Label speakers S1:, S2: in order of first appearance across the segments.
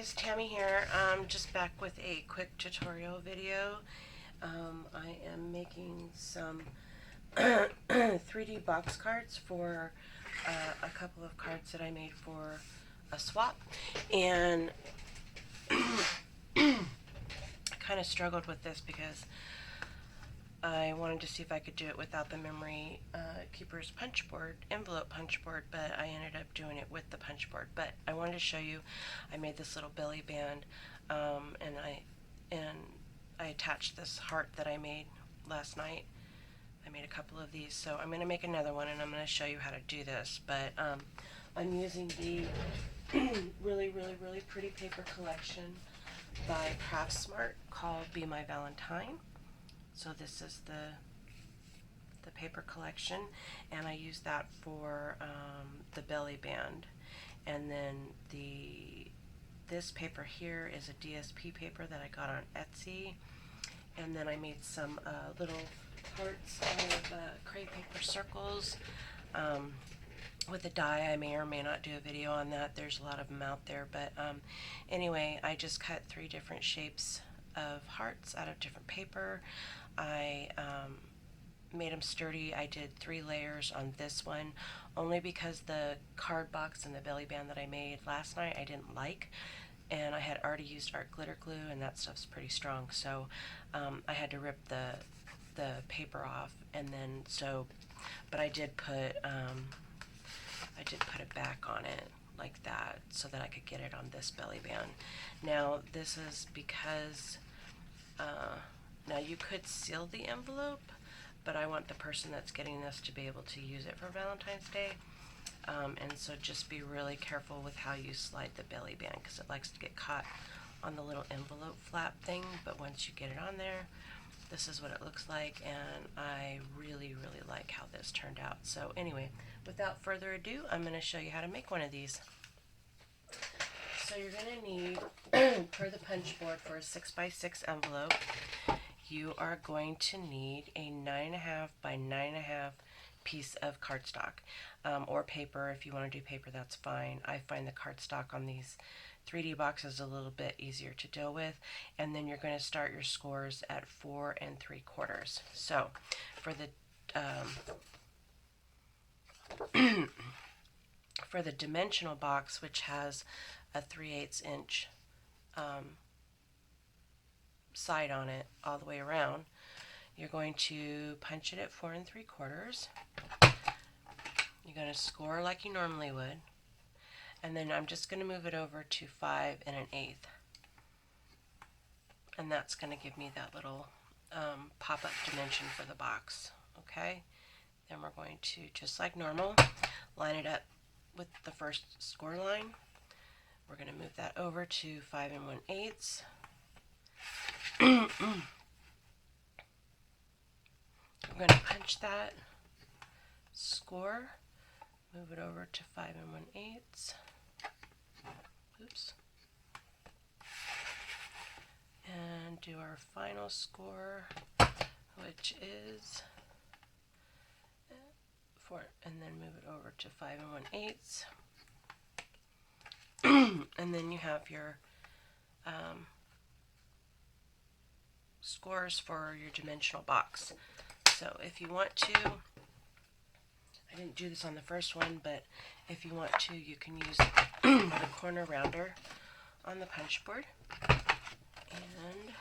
S1: guys, Tammy here. Just back with a quick tutorial video. I am making some 3D box cards for a couple of cards that I made for a swap, and I kind of struggled with this because I wanted to see if I could do it without the memory keeper's punch board, envelope punch board, but I ended up doing it with the punch board. But I wanted to show you, I made this little belly band, and I attached this heart that I made last night. I made a couple of these, so I'm going to make another one, and I'm going to show you how to do this. But I'm using the really pretty paper collection by Craftsmart called Be My Valentine. So this is the paper collection, and I use that for the belly band. And then this paper here is a DSP paper that I got on Etsy. And then I made some little hearts out of crepe paper circles with a die. I may or may not do a video on that. There's a lot of them out there, but anyway, I just cut 3 different shapes of hearts out of different paper. I made them sturdy. I did 3 layers on this one only because the card box and the belly band that I made last night I didn't like, and I had already used art glitter glue, and that stuff's pretty strong, so I had to rip the paper off, and then but I did put it back on it like that so that I could get it on this belly band. Now this is because now you could seal the envelope, but I want the person that's getting this to be able to use it for Valentine's Day. And so just be really careful with how you slide the belly band, because it likes to get caught on the little envelope flap thing. But once you get it on there, this is what it looks like, and I really like how this turned out. So anyway, without further ado, I'm going to show you how to make one of these. So you're going to need, for the punch board for a 6x6 envelope, you are going to need a 9.5 by 9.5 piece of cardstock, or paper. If you want to do paper, that's fine. I find the cardstock on these 3D boxes a little bit easier to deal with. And then you're going to start your scores at 4 3/4. So for the for the dimensional box, which has a 3/8 inch side on it all the way around, you're going to punch it at 4 3/4. You're going to score like you normally would, and then I'm just going to move it over to 5 1/8, and that's going to give me that little pop-up dimension for the box. Okay, then we're going to, just like normal, line it up with the first score line. We're going to move that over to 5 1/8. We're going to punch that, score, move it over to 5 1/8. Oops. And do our final score, which is 4, and then move it over to 5 1/8. And then you have your scores for your dimensional box. So if you want to, I didn't do this on the first one, but if you want to, you can use the corner rounder on the punch board and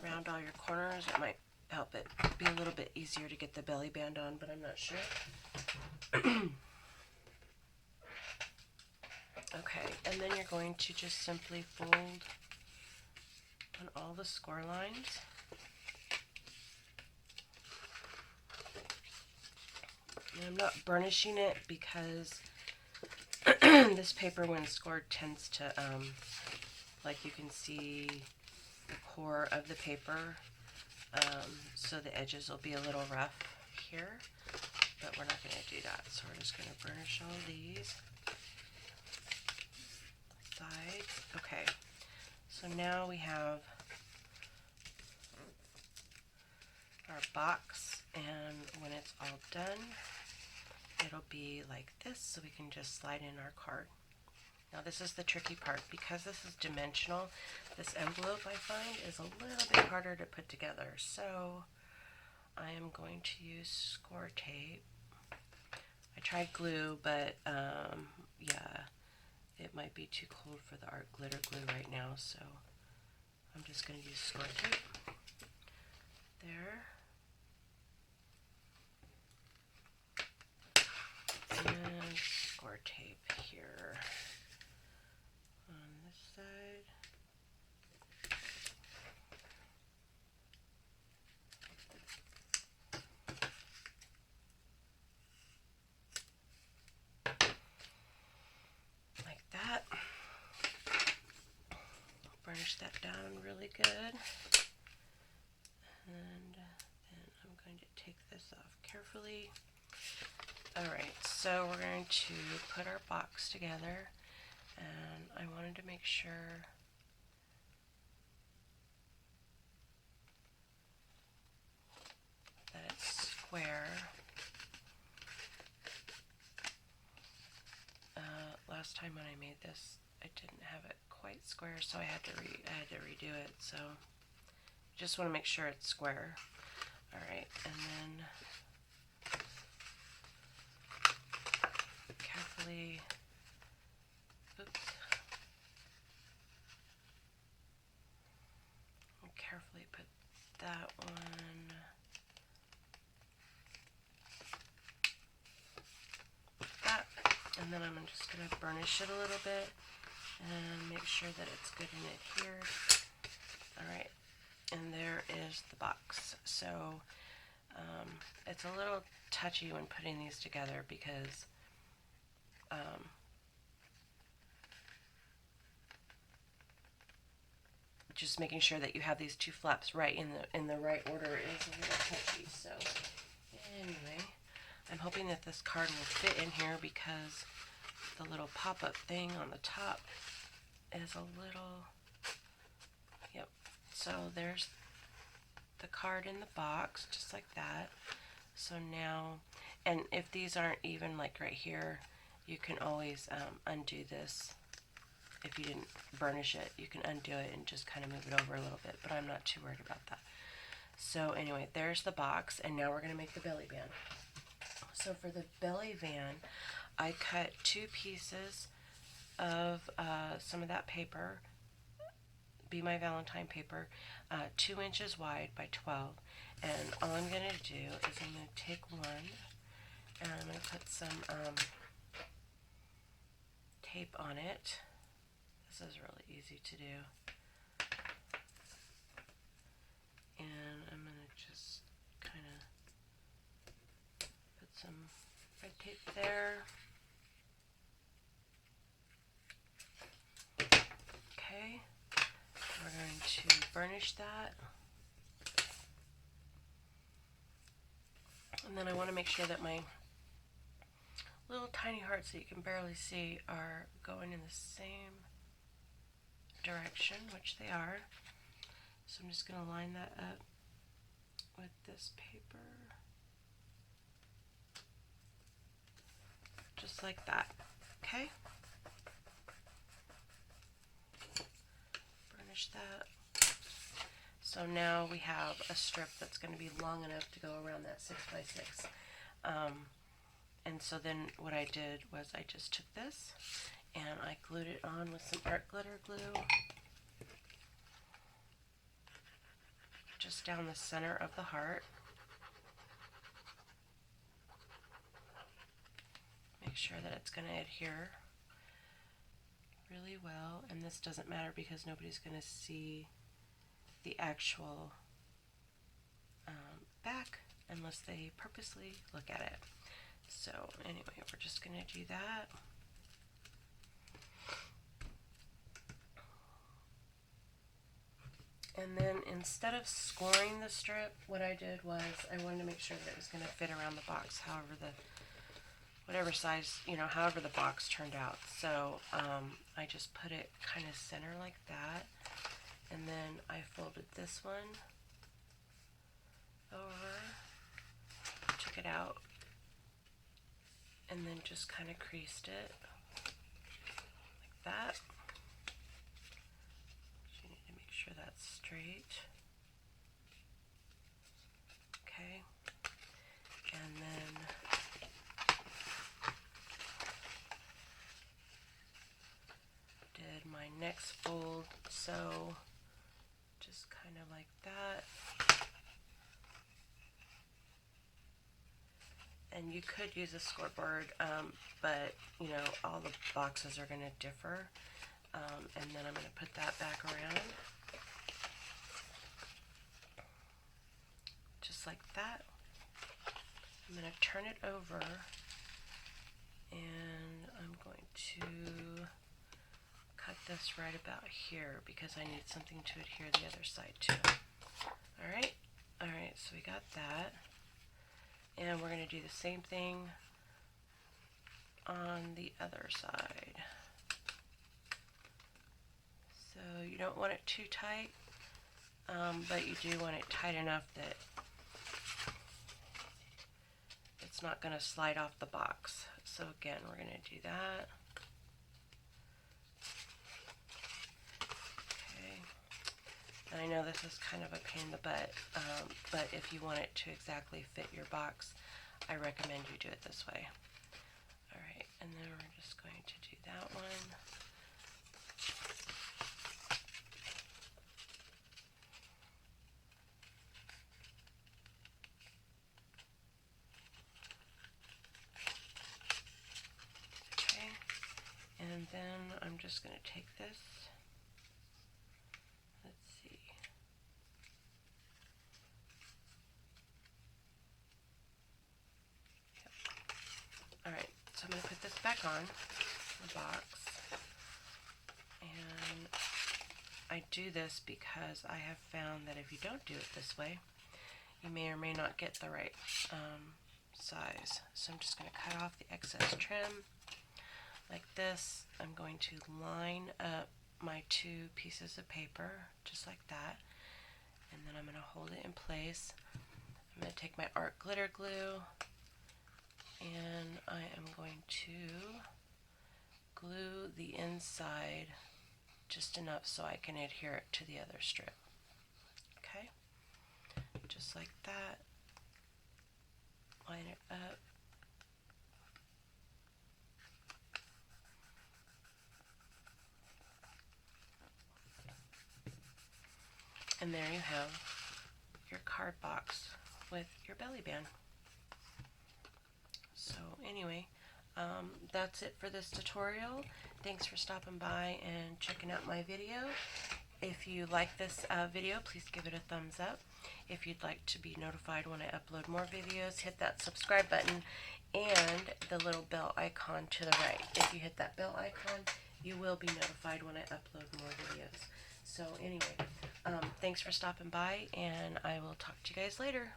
S1: round all your corners. It might help it be a little bit easier to get the belly band on, but I'm not sure. Okay, and then you're going to just simply fold on all the score lines. And I'm not burnishing it because this paper, when scored, tends to, like you can see the core of the paper, so the edges will be a little rough here, but we're not going to do that. So we're just going to burnish all these sides. Okay, so now we have our box, and when it's all done, it'll be like this, so we can just slide in our card. Now this is the tricky part. Because this is dimensional, this envelope I find is a little bit harder to put together. So I am going to use score tape. I tried glue, but yeah, it might be too cold for the art glitter glue right now, so I'm just going to use score tape. There. And score tape here on this side. Like that. Burnish that down really good. And then I'm going to take this off carefully. Alright, so we're going to put our box together, and I wanted to make sure that it's square. Last time when I made this, I didn't have it quite square, so I had to redo it. So just want to make sure it's square. All right, and then carefully, oops, carefully put that one. That, and then I'm just going to burnish it a little bit and make sure that it's good in it here. All right, and there is the box. So it's a little touchy when putting these together because just making sure that you have these two flaps right in the right order is a little touchy. So anyway, I'm hoping that this card will fit in here because the little pop-up thing on the top is a little, yep. So there's the card in the box, just like that. So now, and if these aren't even like right here, you can always undo this. If you didn't burnish it, you can undo it and just kind of move it over a little bit, but I'm not too worried about that. So anyway, there's the box, and now we're going to make the belly band. So for the belly band, I cut 2 pieces of some of that paper, Be My Valentine paper, 2 inches wide by 12. And all I'm going to do is I'm going to take one, and I'm going to put some tape on it. This is really easy to do. And I'm going to just kind of put some red tape there. Okay, we're going to burnish that. And then I want to make sure that my little tiny hearts that you can barely see are going in the same direction, which they are. So I'm just going to line that up with this paper. Just like that. Okay? Burnish that. So now we have a strip that's going to be long enough to go around that 6x6. And so then what I did was I just took this and I glued it on with some art glitter glue just down the center of the heart. Make sure that it's going to adhere really well, and this doesn't matter because nobody's going to see the actual back unless they purposely look at it. So anyway, we're just going to do that. And then instead of scoring the strip, what I did was I wanted to make sure that it was going to fit around the box, whatever size, however the box turned out. So I just put it kind of center like that, and then I folded this one over, took it out, and then just kind of creased it like that. So you need to make sure that's straight. Okay. And then did my next fold, so just kind of like that. And you could use a scoreboard, but you know, all the boxes are going to differ. And then I'm going to put that back around, just like that. I'm going to turn it over, and I'm going to cut this right about here because I need something to adhere the other side to. Alright, so we got that. And we're going to do the same thing on the other side. So you don't want it too tight, but you do want it tight enough that it's not going to slide off the box. So again, we're going to do that. Okay. And I know this is kind of a pain in the butt, but if you want it to exactly fit your box, I recommend you do it this way. Alright, and then we're just going to do that one. Okay, and then I'm just going to take this. Let's see. Alright, so I'm going to put this back on the box, and I do this because I have found that if you don't do it this way, you may or may not get the right size. So I'm just going to cut off the excess trim like this. I'm going to line up my two pieces of paper just like that, and then I'm going to hold it in place. I'm going to take my art glitter glue, and I am going to glue the inside just enough so I can adhere it to the other strip. Okay, just like that. Line it up. And there you have your card box with your belly band. So anyway, that's it for this tutorial. Thanks for stopping by and checking out my video. If you like this video, please give it a thumbs up. If you'd like to be notified when I upload more videos, hit that subscribe button and the little bell icon to the right. If you hit that bell icon, you will be notified when I upload more videos. So anyway, thanks for stopping by, and I will talk to you guys later.